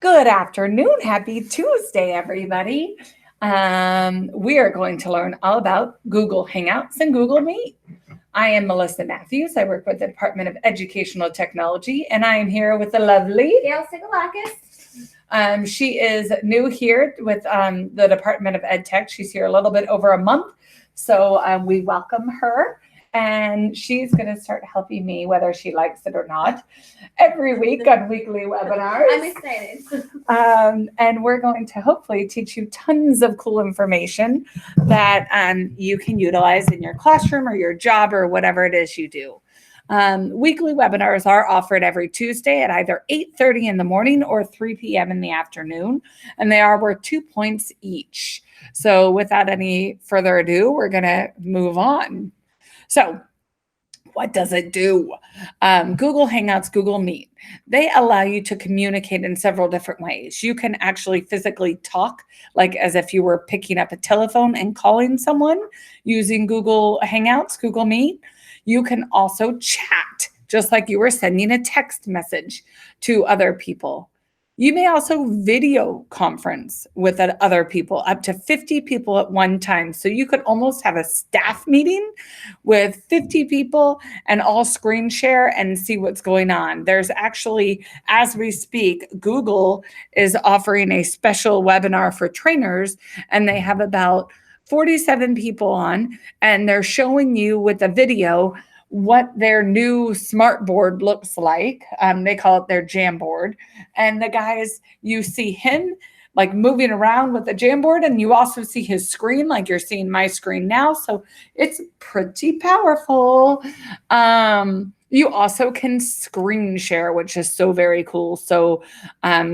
Good afternoon. Happy Tuesday, everybody. We are going to learn all about Google Hangouts and Google Meet. I am Melissa Matthews. I work with the Department of Educational Technology, and I am here with the lovely Gail Sigalakis. She is new here with the Department of Ed Tech. She's here a little bit over a month, so we welcome her. And she's going to start helping me, whether she likes it or not, every week on weekly webinars. I'm excited. And we're going to hopefully teach you tons of cool information that you can utilize in your classroom or your job or whatever it is you do. Weekly webinars are offered every Tuesday at either 8:30 in the morning or 3 p.m. in the afternoon, and they are worth 2 points each. So without any further ado, we're going to move on. So what does it do? Google Hangouts, Google Meet, they allow you to communicate in several different ways. You can actually physically talk, like as if you were picking up a telephone and calling someone using Google Hangouts, Google Meet. You can also chat, just like you were sending a text message to other people. You may also video conference with other people, up to 50 people at one time. So you could almost have a staff meeting with 50 people and all screen share and see what's going on. There's actually, as we speak, Google is offering a special webinar for trainers, and they have about 47 people on, and they're showing you with a video what their new smart board looks like. They call it their jam board. And the guys, you see him like moving around with the jam board, and you also see his screen like you're seeing my screen now. So it's pretty powerful. You also can screen share, which is so very cool. So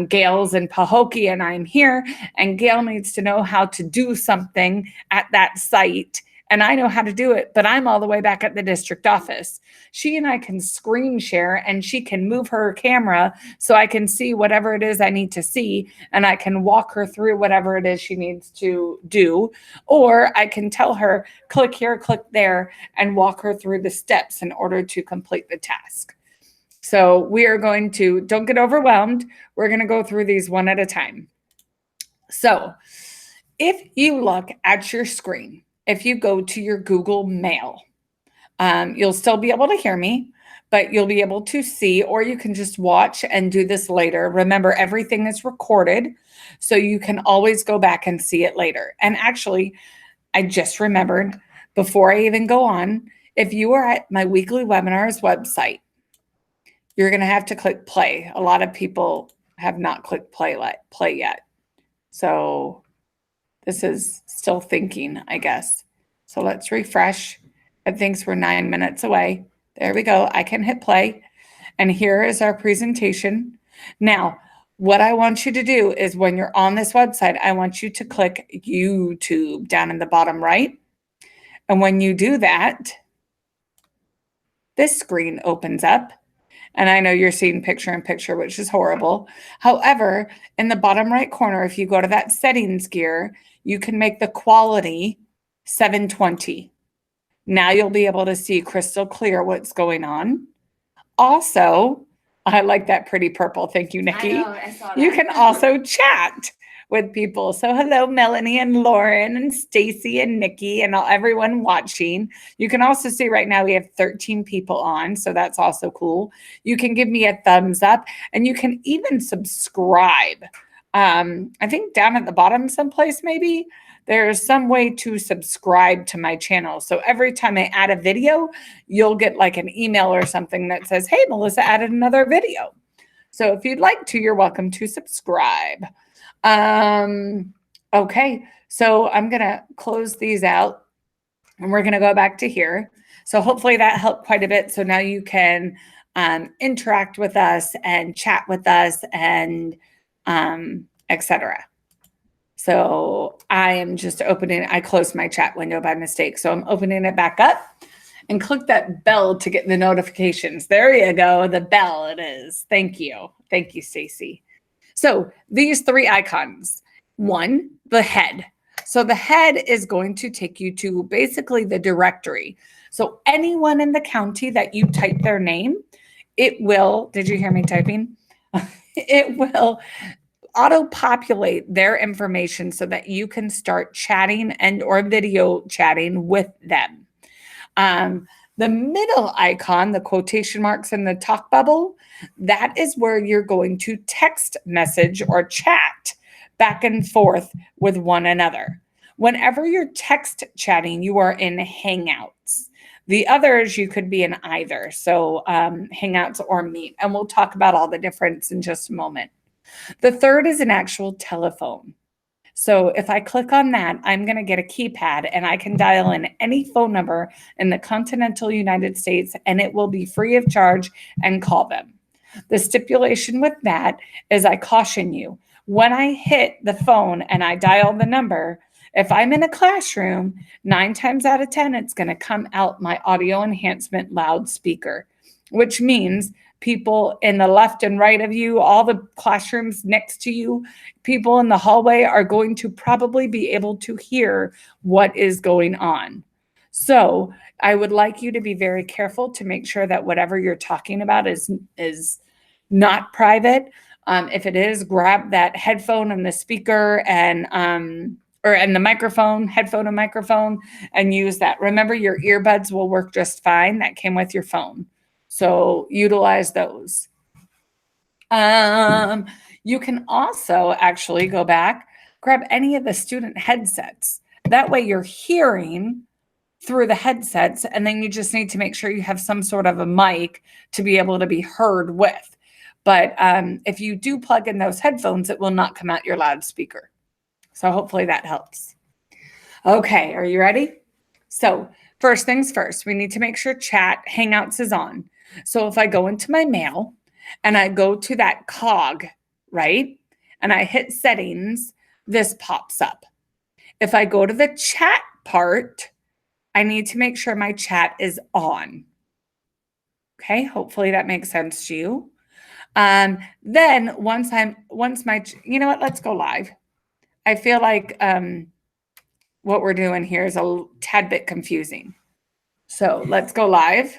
Gail's in Pahokee and I'm here, and Gail needs to know how to do something at that site. And I know how to do it, but I'm all the way back at the district office. She and I can screen share, and she can move her camera so I can see whatever it is I need to see, and I can walk her through whatever it is she needs to do. Or I can tell her, click here, click there, and walk her through the steps in order to complete the task. So we are going to, don't get overwhelmed. We're going to go through these one at a time. So if you look at your screen, if you go to your Google Mail, you'll still be able to hear me, but you'll be able to see, or you can just watch and do this later. Remember, everything is recorded, so you can always go back and see it later. And actually, I just remembered before I even go on, if you are at my weekly webinars website, you're going to have to click play. A lot of people have not clicked play yet. So this is still thinking, I guess. So let's refresh. It thinks we're 9 minutes away. There we go. I can hit play. And here is our presentation. Now, what I want you to do is when you're on this website, I want you to click YouTube down in the bottom right. And when you do that, this screen opens up. And I know you're seeing picture in picture, which is horrible. However, in the bottom right corner, if you go to that settings gear, you can make the quality 720. Now you'll be able to see crystal clear what's going on. Also, I like that pretty purple. Thank you, Nikki. I know, I saw that. You can also chat with people. So hello, Melanie and Lauren and Stacy and Nikki and everyone watching. You can also see right now we have 13 people on, so that's also cool. You can give me a thumbs up, and you can even subscribe. I think down at the bottom someplace maybe, there's some way to subscribe to my channel. So every time I add a video, you'll get like an email or something that says, hey, Melissa added another video. So if you'd like to, you're welcome to subscribe. Okay, so I'm going to close these out, and we're going to go back to here. So hopefully that helped quite a bit. So now you can interact with us and chat with us and etc. So I am just opening, I closed my chat window by mistake. So I'm opening it back up, and click that bell to get the notifications. There you go, the bell it is. Thank you. Thank you, Stacy. So these three icons. One, the head. So the head is going to take you to basically the directory. So anyone in the county that you type their name, it will, did you hear me typing? It will auto-populate their information so that you can start chatting and or video chatting with them. The middle icon, the quotation marks in the talk bubble, that is where you're going to text message or chat back and forth with one another. Whenever you're text chatting, you are in Hangouts. The others, you could be in either. So Hangouts or Meet. And we'll talk about all the difference in just a moment. The third is an actual telephone. So if I click on that, I'm going to get a keypad and I can dial in any phone number in the continental United States and it will be free of charge and call them. The stipulation with that is I caution you, when I hit the phone and I dial the number, if I'm in a classroom, 9 times out of 10, it's going to come out my audio enhancement loudspeaker, which means people in the left and right of you, all the classrooms next to you, people in the hallway are going to probably be able to hear what is going on. So I would like you to be very careful to make sure that whatever you're talking about is not private. If it is, grab that headphone and the speaker and the microphone, headphone and microphone, and use that. Remember, your earbuds will work just fine. That came with your phone. So utilize those. You can also actually go back, grab any of the student headsets. That way you're hearing through the headsets, and then you just need to make sure you have some sort of a mic to be able to be heard with. But if you do plug in those headphones, it will not come out your loudspeaker. So hopefully that helps. Okay, are you ready? So first things first, we need to make sure chat Hangouts is on. So if I go into my mail and I go to that cog, right, and I hit settings, this pops up. If I go to the chat part, I need to make sure my chat is on. Okay, hopefully that makes sense to you. Then once you know what, let's go live. I feel like what we're doing here is a tad bit confusing. So let's go live.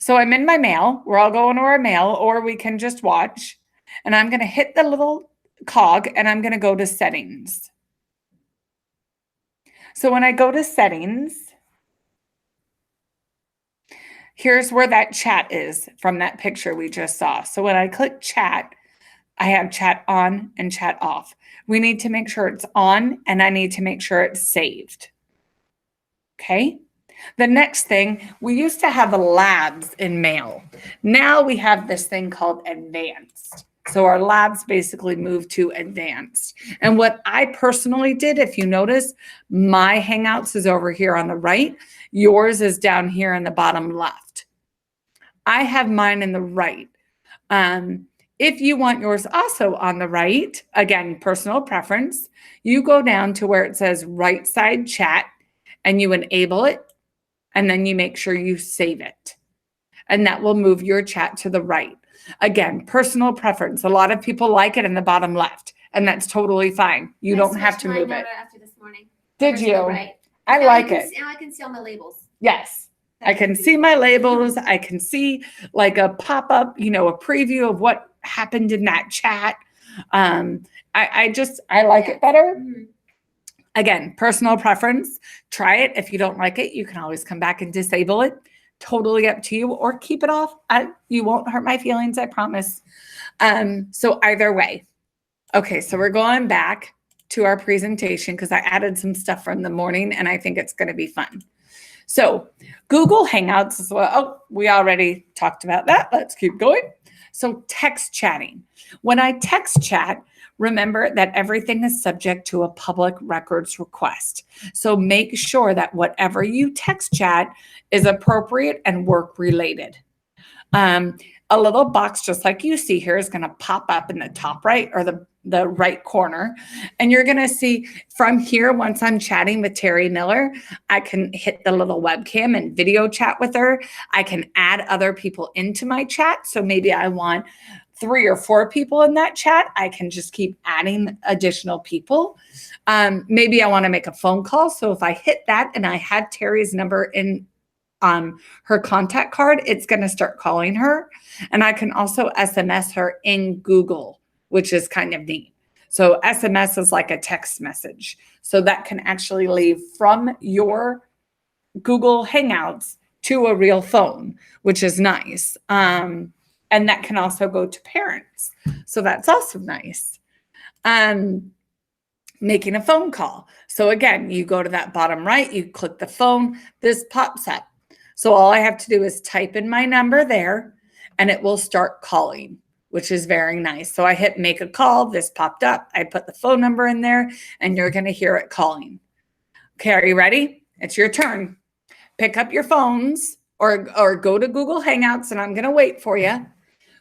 So I'm in my mail. We're all going to our mail, or we can just watch. And I'm going to hit the little cog and I'm going to go to settings. So when I go to settings, here's where that chat is from that picture we just saw. So when I click chat, I have chat on and chat off. We need to make sure it's on and I need to make sure it's saved. Okay. The next thing, we used to have labs in mail. Now we have this thing called advanced. So our labs basically moved to advanced. And what I personally did, if you notice, my Hangouts is over here on the right. Yours is down here in the bottom left. I have mine in the right. If you want yours also on the right, again, personal preference, you go down to where it says right side chat and you enable it. And then you make sure you save it. And that will move your chat to the right. Again, personal preference. A lot of people like it in the bottom left, and that's totally fine. You don't have to move it. After this morning. Did you? Right. I like it. Now I can see all my labels. Yes. I can see my labels. I can see like a pop-up, you know, a preview of what happened in that chat. I like it better. Mm-hmm. Again, personal preference. Try it. If you don't like it, you can always come back and disable it. Totally up to you, or keep it off. You won't hurt my feelings, I promise. So either way. Okay, so we're going back to our presentation because I added some stuff from the morning and I think it's going to be fun. So Google Hangouts as well. Oh, we already talked about that. Let's keep going. So text chatting. When I text chat, remember that everything is subject to a public records request. So make sure that whatever you text chat is appropriate and work related. A little box just like you see here is going to pop up in the top right or the right corner. And you're going to see from here, once I'm chatting with Terry Miller, I can hit the little webcam and video chat with her. I can add other people into my chat. So maybe I want 3 or 4 people in that chat. I can just keep adding additional people. Maybe I want to make a phone call. So if I hit that and I have Terry's number in her contact card, it's going to start calling her. And I can also SMS her in Google, which is kind of neat. So SMS is like a text message. So that can actually leave from your Google Hangouts to a real phone, which is nice. And that can also go to parents. So that's also nice. Making a phone call. So again, you go to that bottom right, you click the phone, this pops up. So all I have to do is type in my number there and it will start calling, which is very nice. So I hit make a call, this popped up. I put the phone number in there and you're going to hear it calling. Okay, are you ready? It's your turn. Pick up your phones or go to Google Hangouts, and I'm going to wait for you.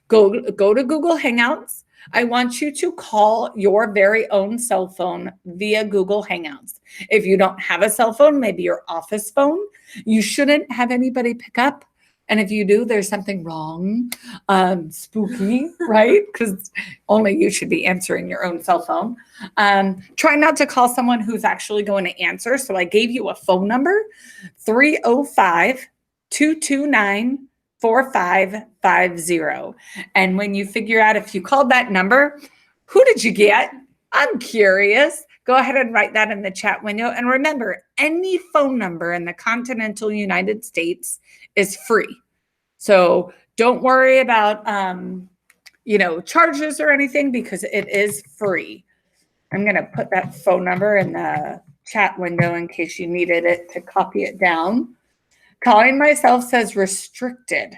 Go to Google Hangouts. I want you to call your very own cell phone via Google Hangouts. If you don't have a cell phone, maybe your office phone, you shouldn't have anybody pick up. And if you do, there's something wrong, spooky, right? Because only you should be answering your own cell phone. Try not to call someone who's actually going to answer. So I gave you a phone number, 305-229-4550. And when you figure out if you called that number, who did you get? I'm curious. Go ahead and write that in the chat window. And remember, any phone number in the continental United States is free. So don't worry about, charges or anything because it is free. I'm going to put that phone number in the chat window in case you needed it to copy it down. Calling myself says restricted.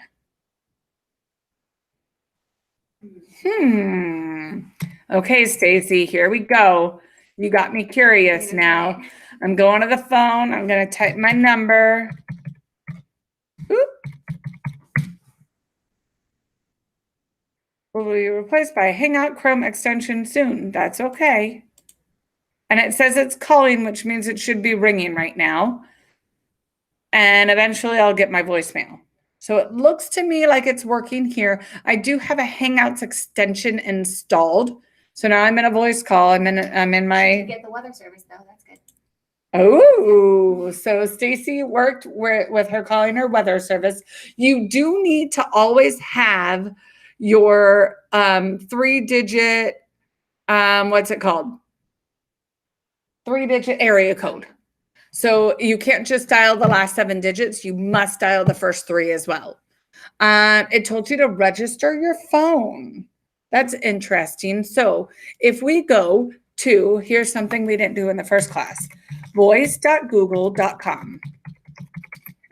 Okay, Stacy, here we go. You got me curious now. I'm going to the phone. I'm going to type my number. Oop. Will be replaced by a Hangout Chrome extension soon. That's okay. And it says it's calling, which means it should be ringing right now. And eventually I'll get my voicemail. So it looks to me like it's working here. I do have a Hangouts extension installed. So now I'm in a voice call. I'm in my. You get the weather service though. That's good. Oh, so Stacy worked with her calling her weather service. You do need to always have your 3-digit, what's it called? 3-digit area code. So you can't just dial the last 7 digits. You must dial the first 3 as well. It told you to register your phone. That's interesting. So if we go to, here's something we didn't do in the first class, voice.google.com.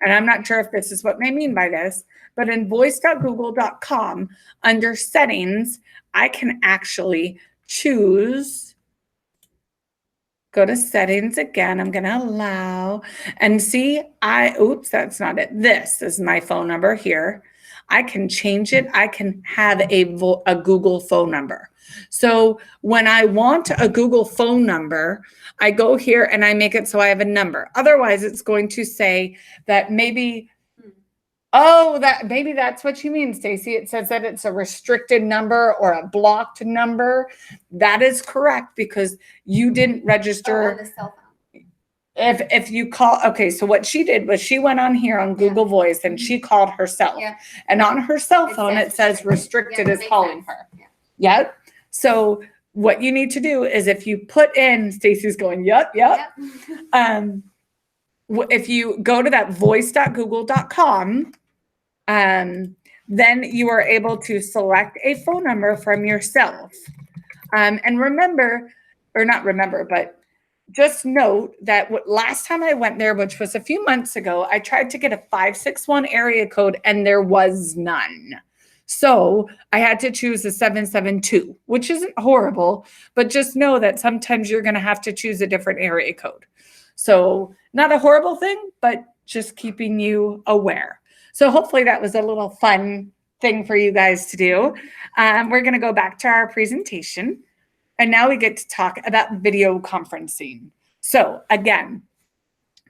And I'm not sure if this is what they mean by this, but in voice.google.com, under settings, I can actually choose, go to settings again. I'm going to allow and see, oops, that's not it. This is my phone number here. I can change it. I can have a Google phone number. So when I want a Google phone number, I go here and I make it so I have a number. Otherwise, it's going to say that maybe, maybe that's what you mean, Stacy. It says that it's a restricted number or a blocked number. That is correct because you didn't register. On the cell phone. If you call, okay, so what she did was she went on here on Google Voice and she called herself. Yeah. And on her cell phone, it says restricted is calling her. Yeah. Yep. So what you need to do is if you put in, Stacy's going, yep. If you go to that voice.google.com, then you are able to select a phone number from yourself. And remember, or not remember, but just note that last time I went there, which was a few months ago, I tried to get a 561 area code and there was none. So I had to choose a 772, which isn't horrible, but just know that sometimes you're going to have to choose a different area code. So not a horrible thing, but just keeping you aware. So hopefully that was a little fun thing for you guys to do. We're going to go back to our presentation. And now we get to talk about video conferencing. So again,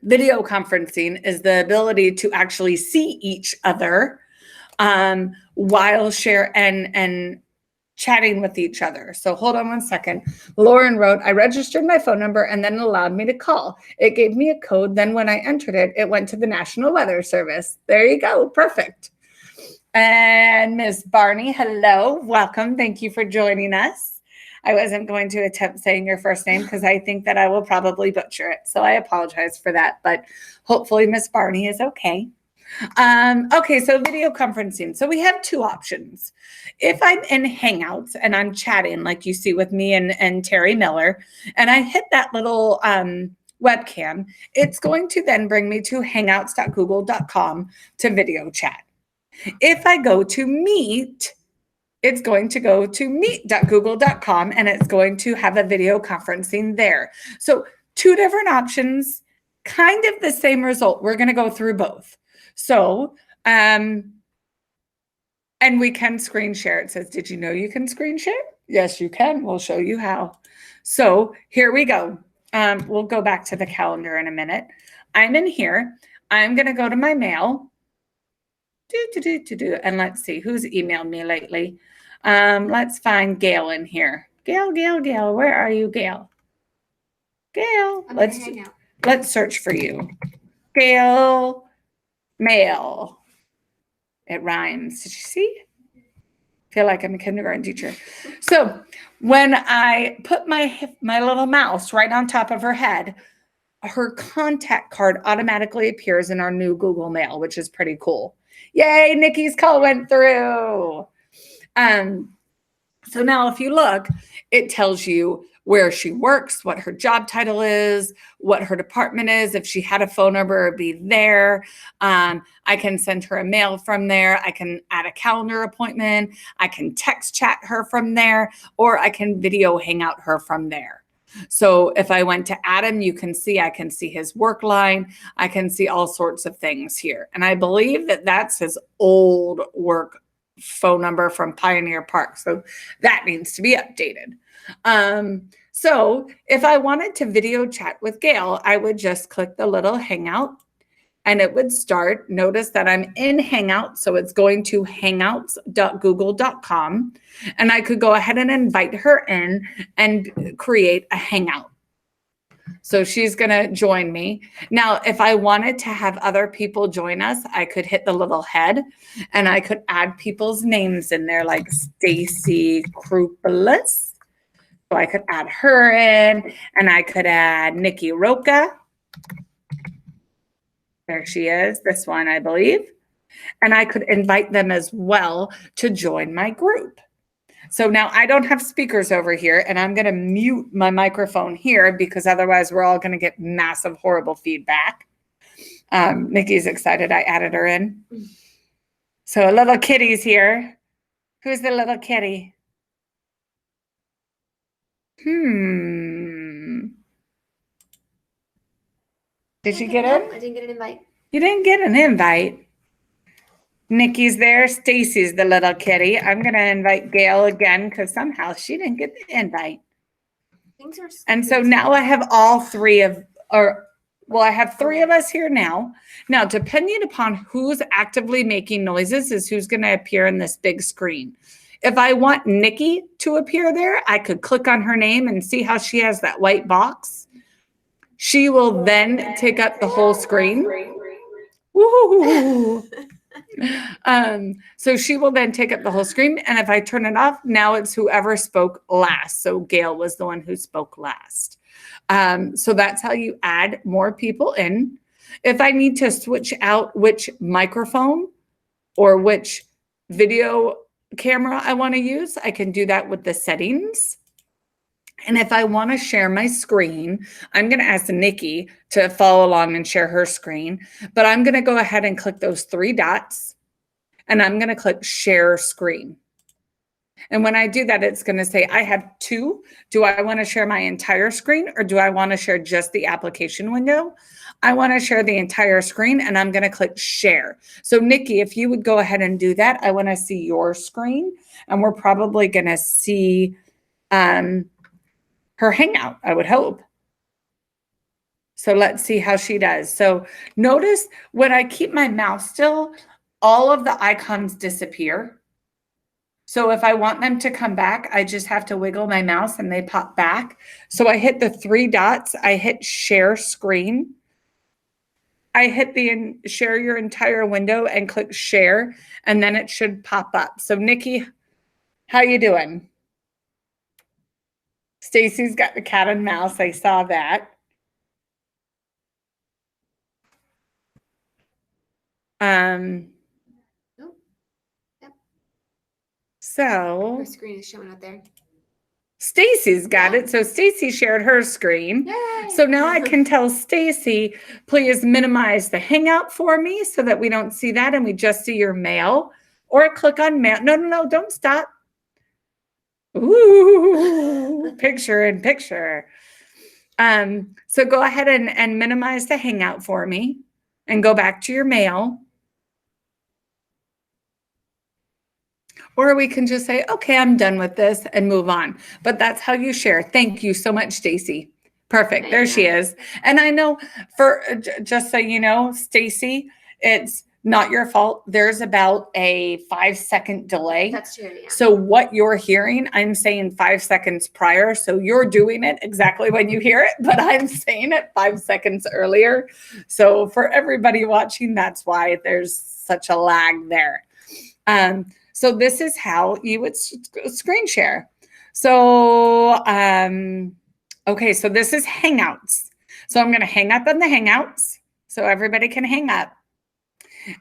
video conferencing is the ability to actually see each other while and chatting with each other. So hold on one second. Lauren wrote, I registered my phone number and then it allowed me to call. It gave me a code. Then when I entered it, it went to the National Weather Service. There you go. Perfect. And Miss Barney, hello. Welcome. Thank you for joining us. I wasn't going to attempt saying your first name because I think that I will probably butcher it. So I apologize for that, but hopefully Miss Barney is okay. Okay, so video conferencing. So we have two options. If I'm in Hangouts and I'm chatting like you see with me and Terry Miller, and I hit that little webcam, it's going to then bring me to hangouts.google.com to video chat. If I go to Meet, it's going to go to meet.google.com and it's going to have a video conferencing there. So two different options, kind of the same result. We're going to go through both. So, and we can screen share. It says, did you know you can screen share? Yes, you can. We'll show you how. So here we go. We'll go back to the calendar in a minute. I'm in here. I'm going to go to my mail. And let's see who's emailed me lately. Let's find Gail in here. Gail, where are you, Gail? Gail, let's search for you. Gail, mail. It rhymes. Did you see? Feel like I'm a kindergarten teacher. So when I put my little mouse right on top of her head, her contact card automatically appears in our new Google Mail, which is pretty cool. Yay, Nikki's call went through. So now if you look, it tells you where she works, what her job title is, what her department is. If she had a phone number, it'd be there. I can send her a mail from there. I can add a calendar appointment. I can text chat her from there, or I can video hangout her from there. So if I went to Adam, you can see, I can see his work line. I can see all sorts of things here. And I believe that that's his old work phone number from Pioneer Park. So that needs to be updated. So if I wanted to video chat with Gail, I would just click the little Hangout and it would start. Notice that I'm in Hangout, so it's going to hangouts.google.com. And I could go ahead and invite her in and create a Hangout. So she's going to join me. Now, if I wanted to have other people join us, I could hit the little head and I could add people's names in there, like Stacy Krupelis. So I could add her in, and I could add Nikki Roca. There she is, this one, I believe. And I could invite them as well to join my group. So now I don't have speakers over here, and I'm going to mute my microphone here because otherwise we're all going to get massive, horrible feedback. Nikki's excited I added her in. So a little kitty's here. Who's the little kitty? Did you get in? I didn't get an invite. You didn't get an invite. Nikki's there. Stacy's the little kitty. I'm going to invite Gail again because somehow she didn't get the invite. And so now I have all three of, I have three of us here now. Now, depending upon who's actively making noises is who's going to appear in this big screen. If I want Nikki to appear there, I could click on her name and see how she has that white box. She will then take up the whole screen. Woo! So she will then take up the whole screen. And if I turn it off, now it's whoever spoke last. So Gail was the one who spoke last. So that's how you add more people in. If I need to switch out which microphone or which video camera I want to use, I can do that with the settings. And if I want to share my screen, I'm going to ask Nikki to follow along and share her screen. But I'm going to go ahead and click those three dots. And I'm going to click share screen. And when I do that, it's going to say, I have two. Do I want to share my entire screen or do I want to share just the application window? I want to share the entire screen and I'm going to click share. So Nikki, if you would go ahead and do that, I want to see your screen and we're probably going to see her Hangout, I would hope. So let's see how she does. So notice when I keep my mouse still, all of the icons disappear. So if I want them to come back, I just have to wiggle my mouse and they pop back. So I hit the three dots. I hit share screen. I hit the share your entire window and click share, and then it should pop up. So Nikki, how you doing? Stacy's got the cat and mouse. I saw that. Oh, yep. So Her screen is showing up there. Stacy's got it. So Stacy shared her screen. Yay! So now I can tell Stacy, please minimize the Hangout for me so that we don't see that and we just see your mail. Or click on mail. No, don't stop. Ooh, picture in picture. So go ahead and minimize the Hangout for me and go back to your mail. Or we can just say, okay, I'm done with this and move on. But that's how you share. Thank you so much, Stacy. Perfect. There she is. And I know just so you know, Stacy, it's not your fault. There's about a 5-second delay. That's true, yeah. So what you're hearing, I'm saying 5 seconds prior. So you're doing it exactly when you hear it, but I'm saying it 5 seconds earlier. So for everybody watching, that's why there's such a lag there. So this is how you would screen share. So, okay, so this is Hangouts. So I'm going to hang up on the Hangouts so everybody can hang up.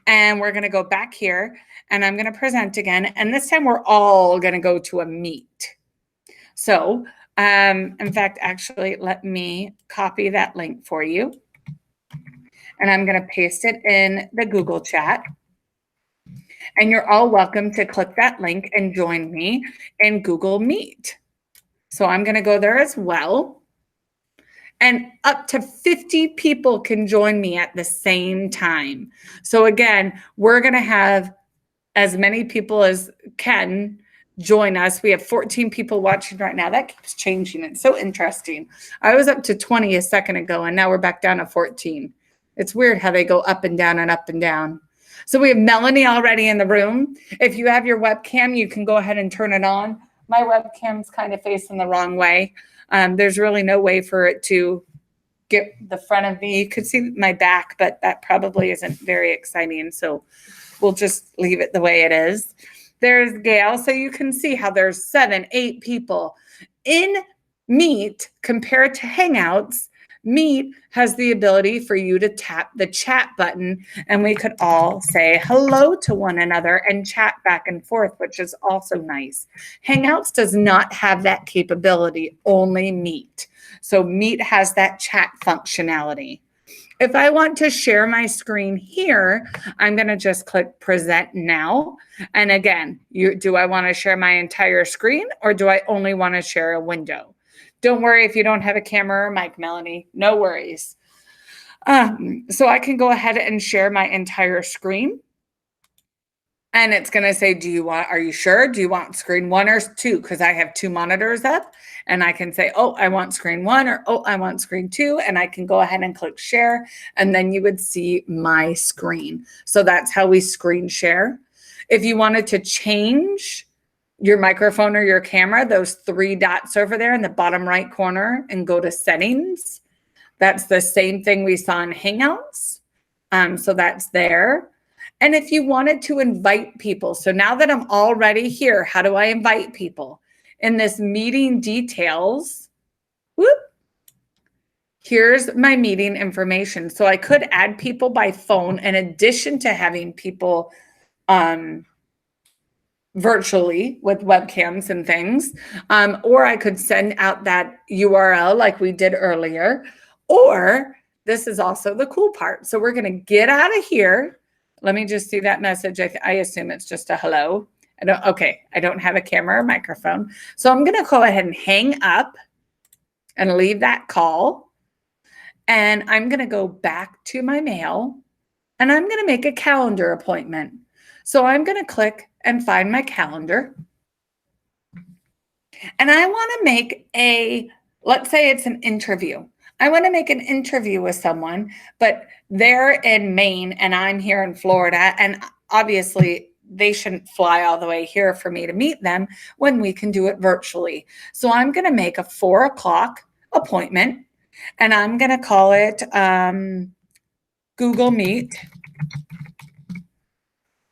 And we're going to go back here and I'm going to present again. And this time we're all going to go to a meet. So, in fact, actually, let me copy that link for you. And I'm going to paste it in the Google chat. And you're all welcome to click that link and join me in Google Meet. So I'm going to go there as well. And up to 50 people can join me at the same time. So again, we're going to have as many people as can join us. We have 14 people watching right now. That keeps changing. It's so interesting. I was up to 20 a second ago, and now we're back down to 14. It's weird how they go up and down and up and down. So we have Melanie already in the room. If you have your webcam, you can go ahead and turn it on. My webcam's kind of facing the wrong way. There's really no way for it to get the front of me. You could see my back, but that probably isn't very exciting. So we'll just leave it the way it is. There's Gail. So you can see how there's 7, 8 people in Meet compared to Hangouts. Meet has the ability for you to tap the chat button and we could all say hello to one another and chat back and forth, which is also nice. Hangouts does not have that capability, only Meet. So Meet has that chat functionality. If I want to share my screen here, I'm going to just click present now. And again, do I want to share my entire screen or do I only want to share a window? Don't worry if you don't have a camera or mic, Melanie. No worries. So I can go ahead and share my entire screen. And it's going to say, are you sure? Do you want screen 1 or 2? Because I have 2 monitors up. And I can say, oh, I want screen 1 or, oh, I want screen 2. And I can go ahead and click share. And then you would see my screen. So that's how we screen share. If you wanted to change your microphone or your camera, those 3 dots over there in the bottom right corner and go to settings. That's the same thing we saw in Hangouts. So that's there. And if you wanted to invite people, so now that I'm already here, how do I invite people? In this meeting details, whoop, here's my meeting information. So I could add people by phone in addition to having people virtually with webcams and things, or I could send out that URL like we did earlier, or this is also the cool part. So we're going to get out of here. Let me just see that message. I assume it's just a hello. I don't have a camera or microphone. So I'm going to go ahead and hang up and leave that call. And I'm going to go back to my mail and I'm going to make a calendar appointment. So I'm going to click and find my calendar. And I want to make let's say it's an interview. I want to make an interview with someone, but they're in Maine and I'm here in Florida. And obviously they shouldn't fly all the way here for me to meet them when we can do it virtually. So I'm going to make a 4 o'clock appointment and I'm going to call it Google Meet.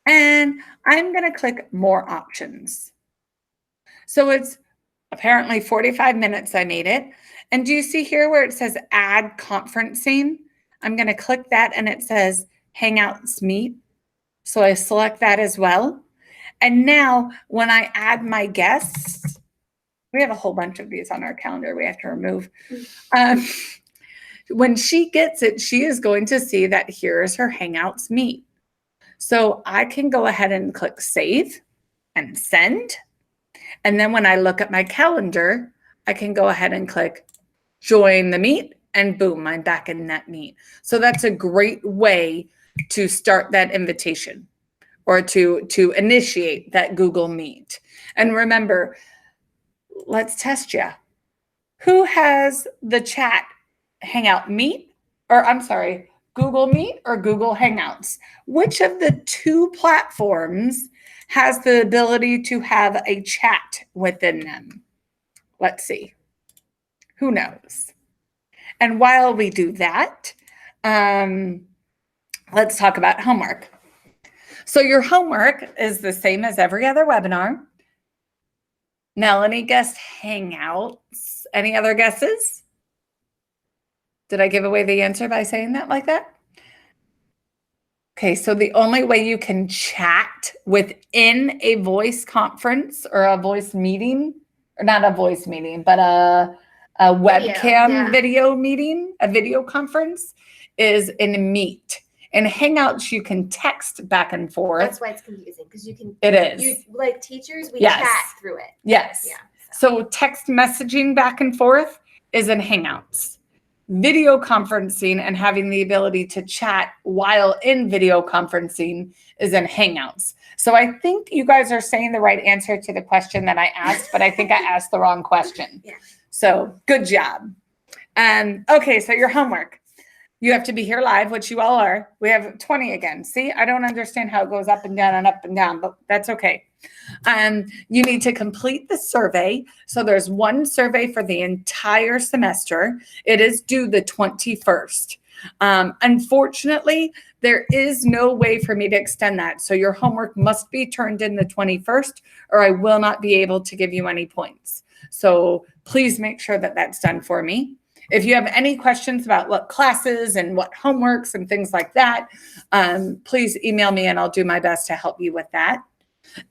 And I'm going to click more options. So it's Apparently 45 minutes I made it. And do you see here where it says add conferencing? I'm going to click that and it says Hangouts Meet. So I select that as well. And now when I add my guests, we have a whole bunch of these on our calendar we have to remove. When she gets it, she is going to see that here is her Hangouts Meet. So I can go ahead and click save and send. And then when I look at my calendar, I can go ahead and click join the meet and boom, I'm back in that meet. So that's a great way to start that invitation or to initiate that Google Meet. And remember, let's test you. Who has the chat Hangout Meet, or I'm sorry, Google Meet or Google Hangouts? Which of the two platforms has the ability to have a chat within them? Let's see. Who knows? And while we do that, let's talk about homework. So your homework is the same as every other webinar. Melanie guessed Hangouts. Any other guesses? Did I give away the answer by saying that like that? Okay, so the only way you can chat within a voice conference or a voice meeting, or not a voice meeting, but a webcam video meeting, a video conference, is in Meet. In Hangouts, you can text back and forth. That's why it's confusing, because you can. It is. You, like teachers, we Yes. chat through it. Yes. Yeah. So text messaging back and forth is in Hangouts. Video conferencing and having the ability to chat while in video conferencing is in Hangouts. So I think you guys are saying the right answer to the question that I asked, but I think I asked the wrong question. Yeah. So good job. Okay, so your homework. You have to be here live, which you all are. We have 20 again. See, I don't understand how it goes up and down, but that's okay. You need to complete the survey. So there's one survey for the entire semester. It is due the 21st. Unfortunately, there is no way for me to extend that. So your homework must be turned in the 21st, or I will not be able to give you any points. So please make sure that that's done for me. If you have any questions about what classes and what homeworks and things like that, please email me and I'll do my best to help you with that.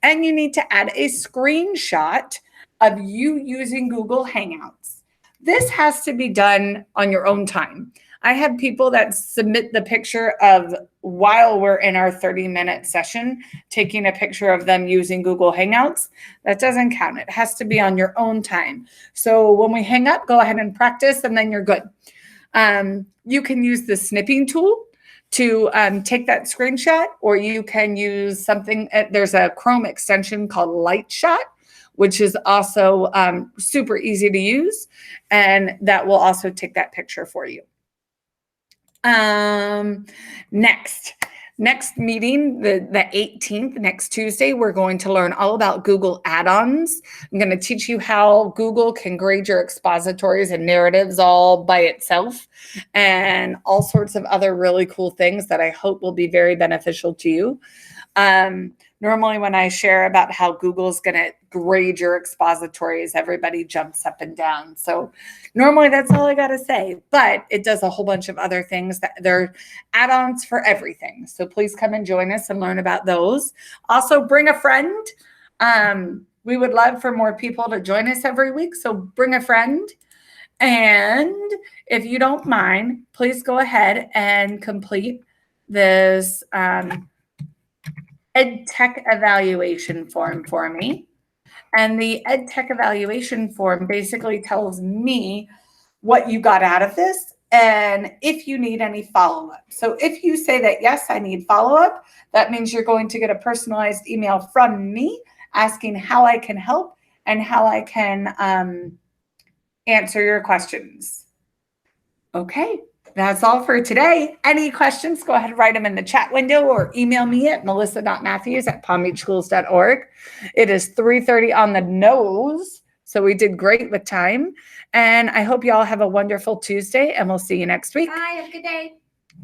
And you need to add a screenshot of you using Google Hangouts. This has to be done on your own time. I have people that submit the picture of while we're in our 30-minute session, taking a picture of them using Google Hangouts. That doesn't count. It has to be on your own time. So when we hang up, go ahead and practice and then you're good. You can use the snipping tool to take that screenshot, or you can use something. There's a Chrome extension called Lightshot, which is also super easy to use. And that will also take that picture for you. Next meeting, the 18th, next Tuesday, we're going to learn all about Google add-ons. I'm going to teach you how Google can grade your expositories and narratives all by itself, and all sorts of other really cool things that I hope will be very beneficial to you. Normally when I share about how Google's going to grade your expositories, everybody jumps up and down. So normally that's all I got to say, but it does a whole bunch of other things that they're add-ons for everything. So please come and join us and learn about those. Also bring a friend. We would love for more people to join us every week. So bring a friend. And if you don't mind, please go ahead and complete this EdTech evaluation form for me. And the EdTech evaluation form basically tells me what you got out of this and if you need any follow-up. So if you say that, yes, I need follow-up, that means you're going to get a personalized email from me asking how I can help and how I can answer your questions. Okay. That's all for today. Any questions, go ahead and write them in the chat window or email me at melissa.matthews@palmbeachschools.org. It is 3:30 on the nose, so we did great with time. And I hope you all have a wonderful Tuesday, and we'll see you next week. Bye. Have a good day.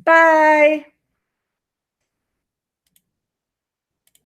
Bye.